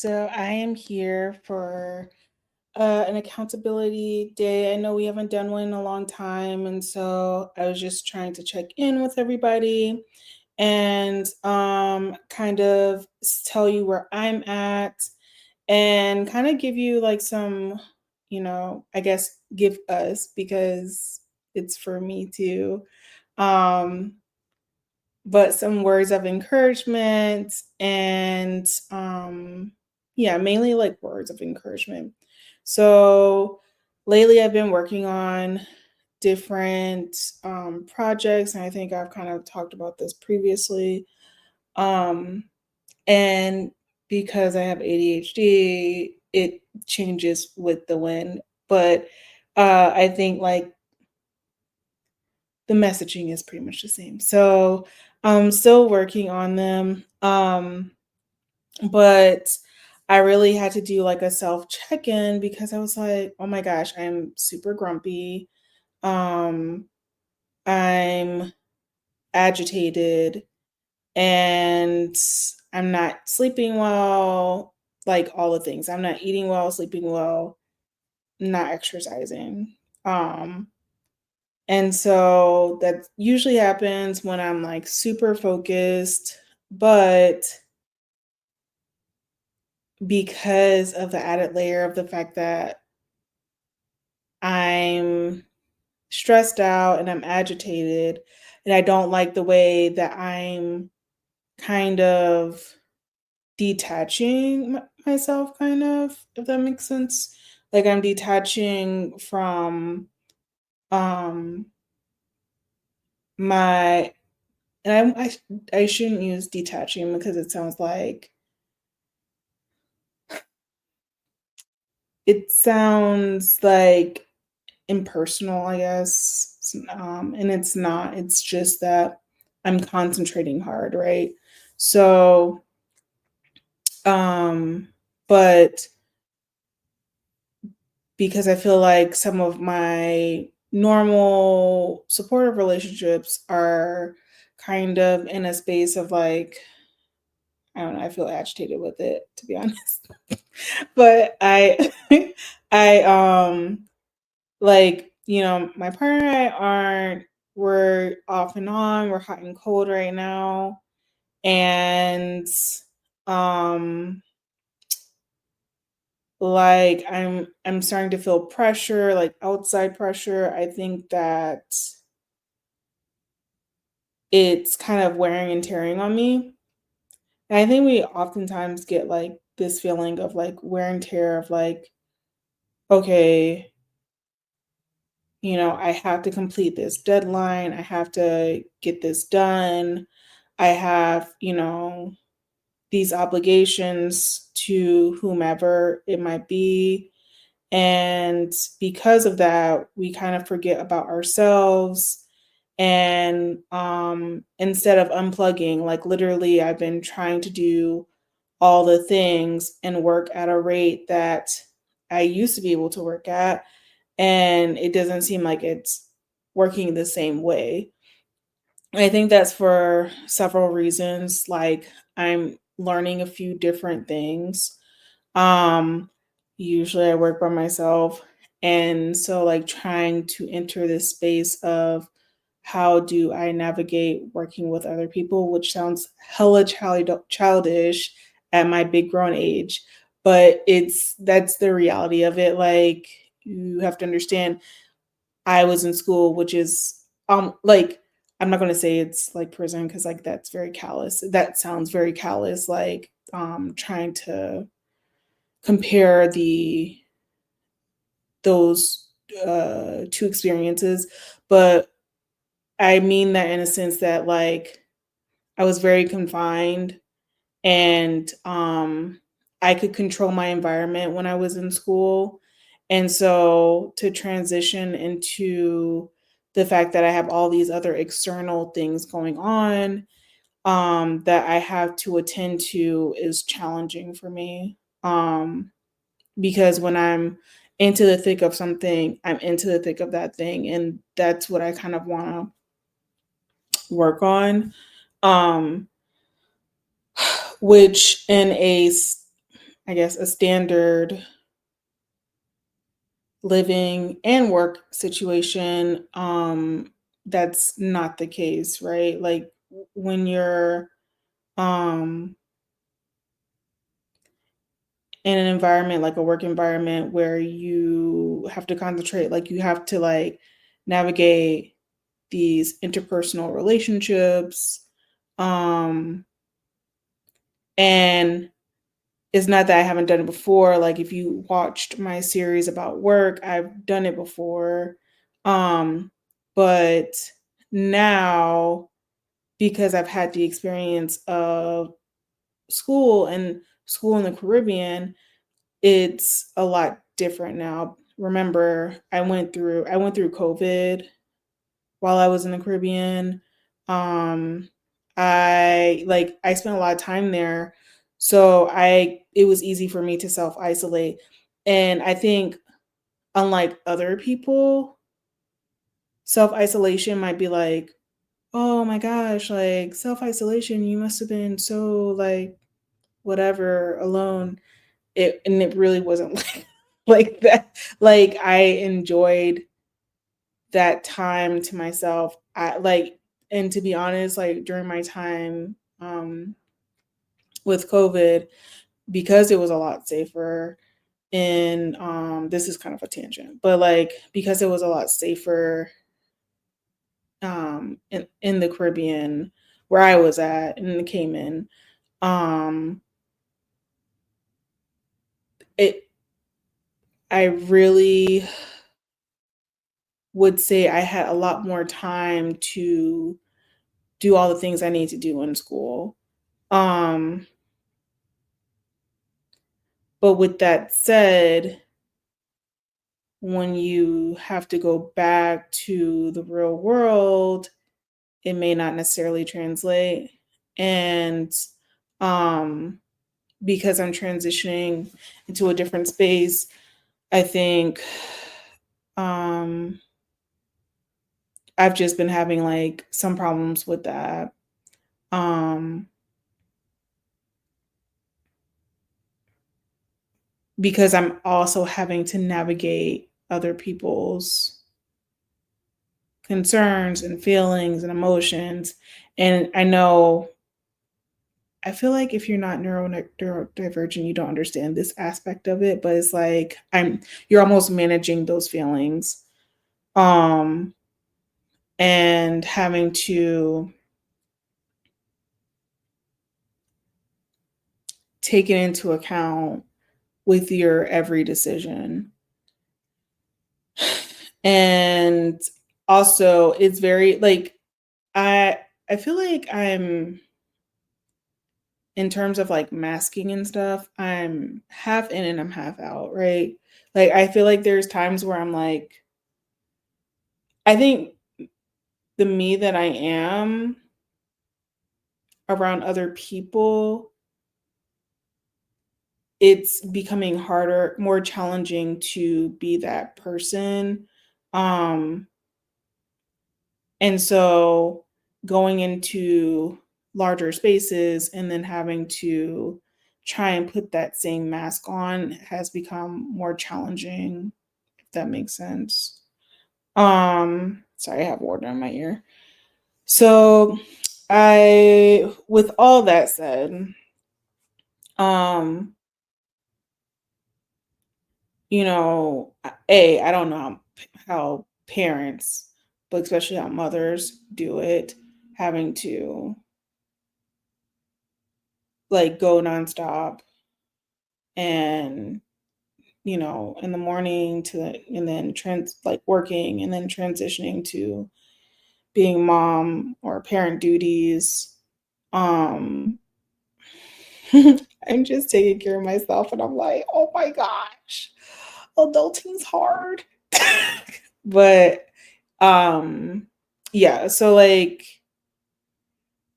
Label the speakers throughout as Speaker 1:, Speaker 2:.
Speaker 1: So I am here for an accountability day. I know we haven't done one in a long time, and so I was just trying to check in with everybody and kind of tell you where I'm at and kind of give you like some, I guess give us because it's for me too. Um, but some words of encouragement and yeah, mainly like words of encouragement. So lately I've been working on different projects, and I think I've kind of talked about this previously. um and because I have ADHD, it changes with the wind, but I think like the messaging is pretty much the same. So I'm still working on them. But I really had to do like a self check-in because I was like, oh my gosh, I'm super grumpy. Um, I'm agitated and I'm not sleeping well, like all the things. I'm not eating well, sleeping well, not exercising. Um, And so that usually happens when I'm like super focused, but because of the added layer of the fact that I'm stressed out and I'm agitated, and I don't like the way that I'm kind of detaching myself, kind of, if that makes sense. Like I'm detaching from um my and I shouldn't use detaching because it sounds like it sounds like impersonal, I guess, and it's not. It's just that I'm concentrating hard, right? So, um, but because I feel like some of my normal supportive relationships are kind of in a space of like, I don't know, I feel agitated with it, to be honest. But I like, my partner and I aren't we're off and on, we're hot and cold right now. And um like I'm starting to feel pressure, like outside pressure. I think that it's kind of wearing and tearing on me. And I think we oftentimes get like this feeling of like wear and tear of like, okay, I have to complete this deadline. I have to get this done. I have, these obligations to whomever it might be. And because of that, we kind of forget about ourselves. And instead of unplugging, like literally, I've been trying to do all the things and work at a rate that I used to be able to work at. And it doesn't seem like it's working the same way. I think that's for several reasons. Like I'm learning a few different things. Um, Usually I work by myself. And so like trying to enter this space of how do I navigate working with other people, which sounds hella childish at my big grown age, but that's the reality of it. Like you have to understand I was in school, which is like I'm not gonna say it's like prison because like that's very callous. That sounds very callous, like trying to compare those two experiences. But I mean that in a sense that like I was very confined and I could control my environment when I was in school. And so to transition into the fact that I have all these other external things going on that I have to attend to is challenging for me. Because when I'm into the thick of something, I'm into the thick of that thing. And that's what I kind of want to work on. Um, which in I guess, a standard living and work situation, that's not the case, right? Like when you're um in an environment like a work environment where you have to concentrate, like you have to like navigate these interpersonal relationships, um and it's not that I haven't done it before. Like if you watched my series about work, I've done it before. Um, but now, because I've had the experience of school in the Caribbean, it's a lot different now. Remember, I went through COVID while I was in the Caribbean. Um, I spent a lot of time there, so I it was easy for me to self-isolate. And I think unlike other people, self-isolation might be like, "Oh my gosh, like self-isolation, you must have been so like whatever alone." It really wasn't like that. Like I enjoyed that time to myself. And to be honest, like during my time with COVID, because it was a lot safer in this is kind of a tangent, but like because it was a lot safer in the Caribbean where I was at in the Cayman, um it I really would say I had a lot more time to do all the things I need to do in school. Um But with that said, when you have to go back to the real world, it may not necessarily translate. And um, because I'm transitioning into a different space, I think um, I've just been having like some problems with that. Um, because I'm also having to navigate other people's concerns and feelings and emotions. And I feel like if you're not neurodivergent, you don't understand this aspect of it, but it's like you're almost managing those feelings, um, and having to take it into account with your every decision. And also it's very like I I feel like I'm in terms of like masking and stuff, I'm half in and I'm half out, right? Like I feel like there's times where I'm like, I think the me that I am around other people, it's becoming harder, more challenging to be that person. Um, and so going into larger spaces and then having to try and put that same mask on has become more challenging, if that makes sense. Sorry, I have water in my ear. So with all that said, um, I don't know how parents, but especially how mothers do it, having to like go nonstop and in the morning and then like working and then transitioning to being mom or parent duties. Um I'm just taking care of myself and I'm like, oh my gosh, adulting's hard. But um yeah, so like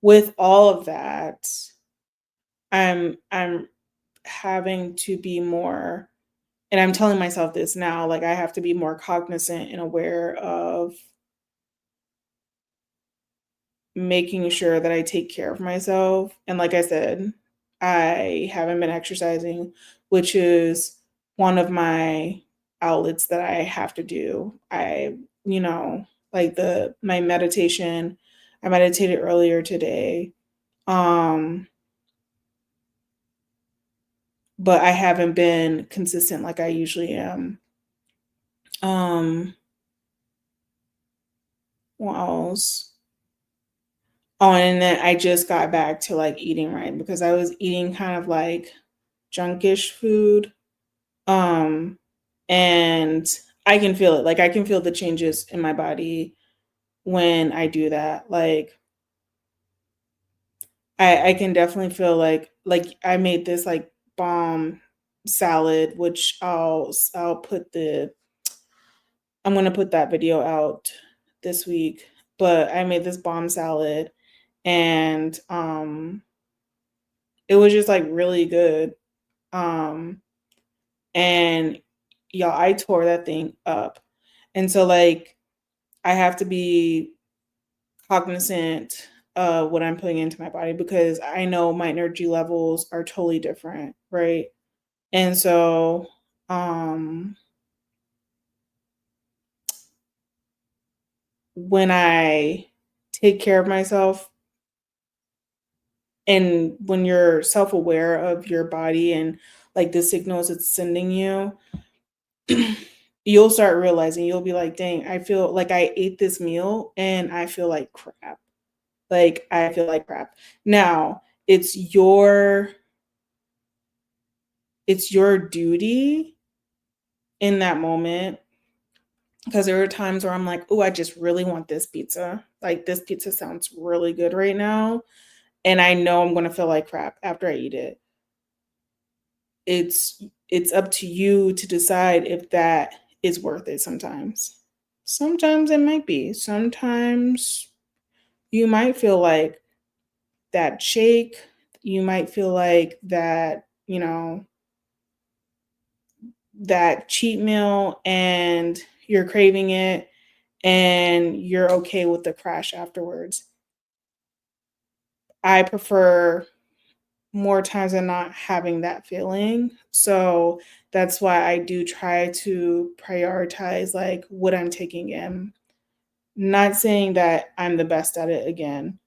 Speaker 1: with all of that, I'm having to be more, and I'm telling myself this now, like I have to be more cognizant and aware of making sure that I take care of myself. And like I said, I haven't been exercising, which is one of my outlets that I have to do. You know, like the my meditation, I meditated earlier today. Um, but I haven't been consistent like I usually am. Um, what else? Oh, and then I just got back to like eating right because I was eating kind of like junkish food. Um, and I can feel it. Like I can feel the changes in my body when I do that. Like I can definitely feel like I made this like bomb salad, which I'll put the I'm gonna put that video out this week. But I made this bomb salad and it was just like really good. Um and y'all, I tore that thing up. And so like I have to be cognizant of what I'm putting into my body because I know my energy levels are totally different, right? And so um when I take care of myself and when you're self-aware of your body and like the signals it's sending you, you'll start realizing you'll be like, dang, I feel like I ate this meal and I feel like crap. Like I feel like crap. Now, it's your duty in that moment because there are times where I'm like, oh, I just really want this pizza. Like this pizza sounds really good right now. And I know I'm gonna feel like crap after I eat it. It's up to you to decide if that is worth it sometimes. Sometimes it might be. Sometimes you might feel like that shake, you might feel like that, that cheat meal and you're craving it and you're okay with the crash afterwards. I prefer more times than not having that feeling. So that's why I do try to prioritize like what I'm taking in. Not saying that I'm the best at it again.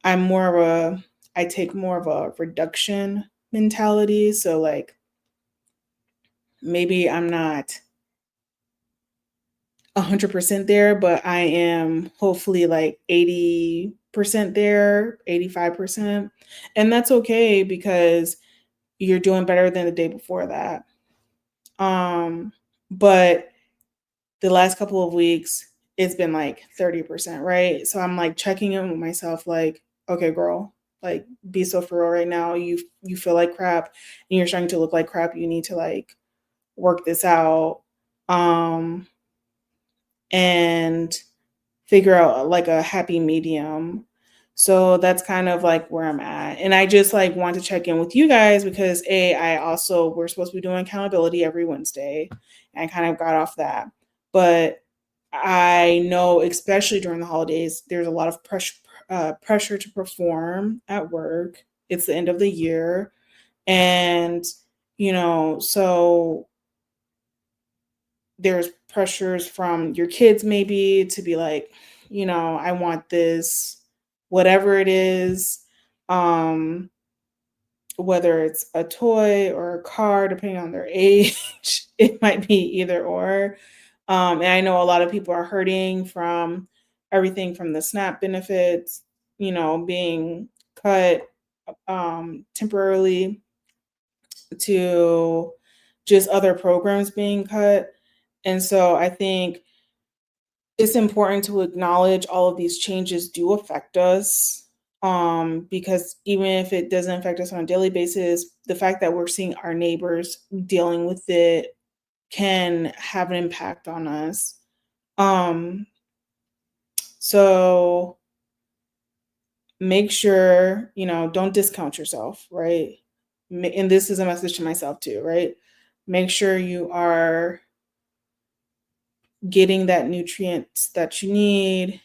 Speaker 1: I'm more of a I take more of a reduction mentality. So like maybe I'm not 100% there, but I am hopefully like 80% there, 85%. And that's okay because you're doing better than the day before that. Um, but the last couple of weeks, it's been like 30%, right? So I'm like checking in with myself, like, okay, girl, like be so for real right now. You feel like crap and you're starting to look like crap. You need to like work this out. Um, and figure out like a happy medium. So that's kind of like where I'm at. And I just like want to check in with you guys because I also we're supposed to be doing accountability every Wednesday. And I kind of got off that. But I know especially during the holidays, there's a lot of pressure to perform at work. It's the end of the year. And so there's pressures from your kids maybe to be like, I want this, whatever it is, um, whether it's a toy or a car, depending on their age, it might be either or. And I know a lot of people are hurting from everything from the SNAP benefits, being cut temporarily to just other programs being cut. And so I think it's important to acknowledge all of these changes do affect us, because even if it doesn't affect us on a daily basis, the fact that we're seeing our neighbors dealing with it can have an impact on us. Um, so make sure, don't discount yourself, right? And this is a message to myself too, right? Make sure you are getting that nutrients that you need,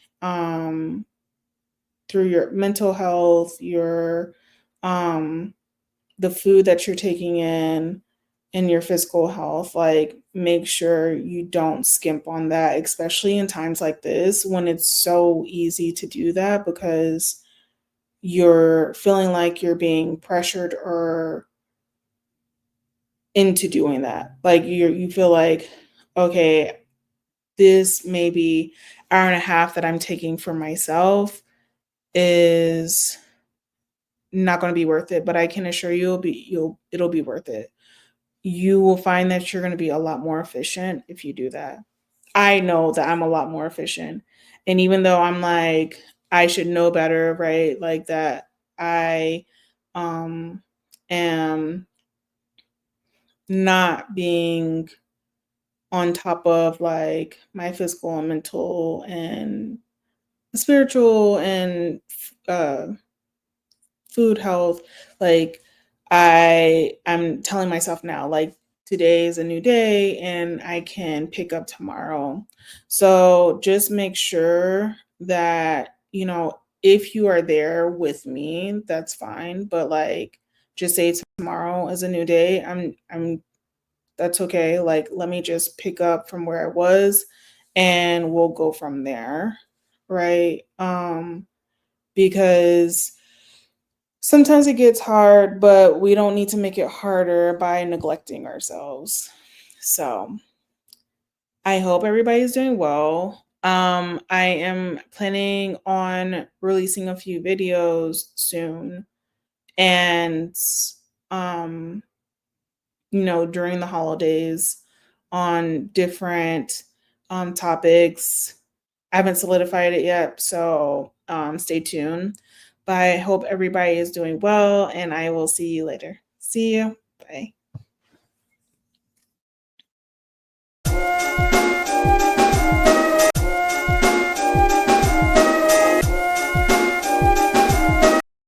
Speaker 1: through your mental health, your um, the food that you're taking in and your physical health, like, make sure you don't skimp on that, especially in times like this when it's so easy to do that because you're feeling like you're being pressured or into doing that. Like, you feel like, "Okay, this maybe hour and a half that I'm taking for myself is not gonna be worth it," but I can assure you it'll be worth it. You will find that you're gonna be a lot more efficient if you do that. I know that I'm a lot more efficient, and even though I'm like, I should know better, right? Like, that I, um, am not being on top of, like, my physical and mental and spiritual and, food health, like, I'm telling myself now, like, today is a new day and I can pick up tomorrow. So just make sure that, if you are there with me, that's fine. But, like, just say tomorrow is a new day. I'm That's okay. Like, let me just pick up from where I was and we'll go from there. Right. Because sometimes it gets hard, but we don't need to make it harder by neglecting ourselves. So, I hope everybody's doing well. I am planning on releasing a few videos soon and um, during the holidays on different topics. I haven't solidified it yet, so stay tuned. But I hope everybody is doing well, and I will see you later. See you. Bye.